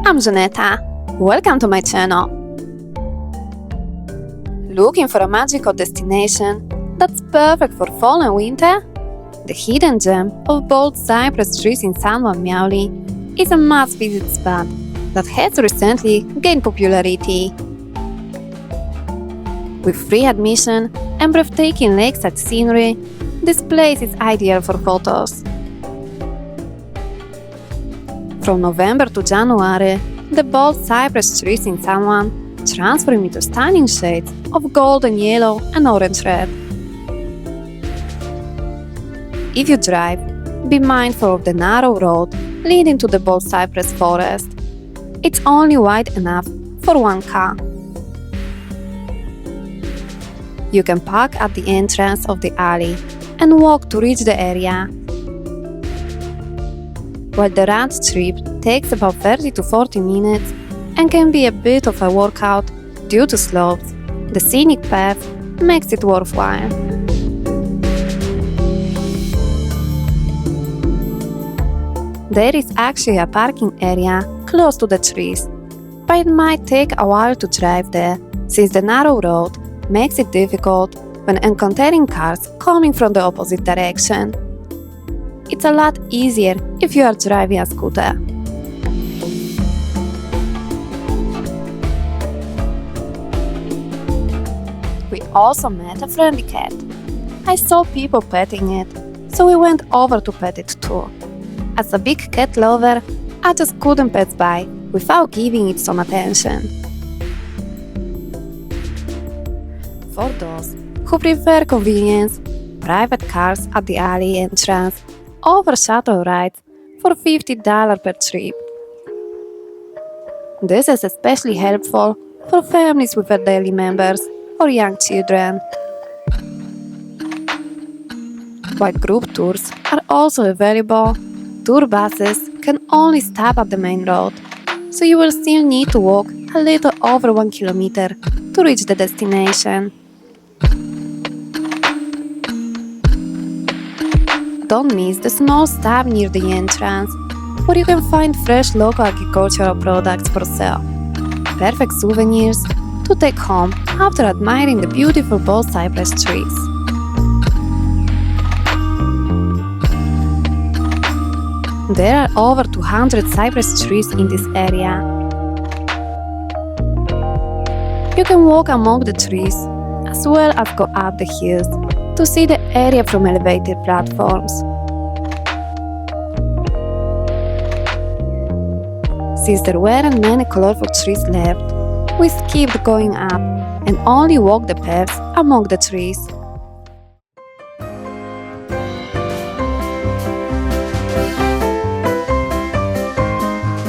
I'm Janetta. Welcome to my channel. Looking for a magical destination that's perfect for fall and winter? The hidden gem of bold cypress trees in San Juan Miauli is a must-visit spot that has recently gained popularity. With free admission and breathtaking lakeside scenery, this place is ideal for photos. From November to January, the bold cypress trees in San Juan transform into stunning shades of golden yellow and orange red. If you drive, be mindful of the narrow road leading to the bold cypress forest. It's only wide enough for one car. You can park at the entrance of the alley and walk to reach the area. While the round trip takes about 30 to 40 minutes and can be a bit of a workout due to slopes, the scenic path makes it worthwhile. There is actually a parking area close to the trees, but it might take a while to drive there since the narrow road makes it difficult when encountering cars coming from the opposite direction. It's a lot easier if you are driving a scooter. We also met a friendly cat. I saw people petting it, so we went over to pet it too. As a big cat lover, I just couldn't pass by without giving it some attention. For those who prefer convenience, private cars at the alley entrance offer shuttle rides for $50 per trip. This is especially helpful for families with elderly members or young children. While group tours are also available, tour buses can only stop at the main road, so you will still need to walk a little over 1 kilometer to reach the destination. Don't miss the small stop near the entrance, where you can find fresh local agricultural products for sale. Perfect souvenirs to take home after admiring the beautiful bold cypress trees. There are over 200 cypress trees in this area. You can walk among the trees as well as go up the hills to see the area from elevated platforms. Since there weren't many colorful trees left, we skipped going up and only walked the paths among the trees.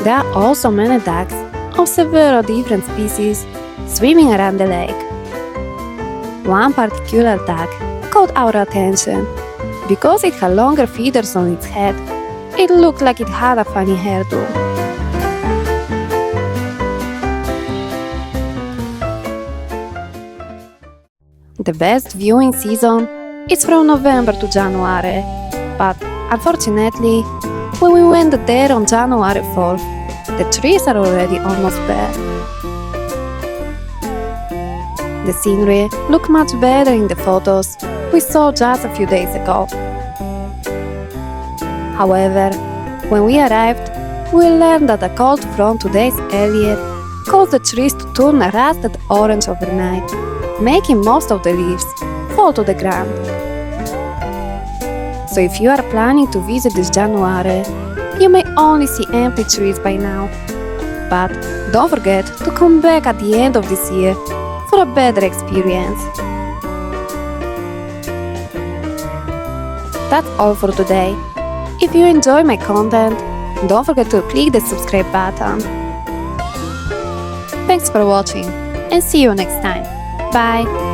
There are also many ducks of several different species swimming around the lake. One particular duck caught our attention. Because it had longer feathers on its head, it looked like it had a funny hairdo. The best viewing season is from November to January, but unfortunately, when we went there on January 4th, the trees are already almost bare. The scenery looked much better in the photos we saw just a few days ago. However, when we arrived, we learned that a cold front 2 days earlier caused the trees to turn a rusted orange overnight, making most of the leaves fall to the ground. So if you are planning to visit this January, you may only see empty trees by now. But don't forget to come back at the end of this year for a better experience. That's all for today. If you enjoy my content, don't forget to click the subscribe button. Thanks for watching and see you next time. Bye!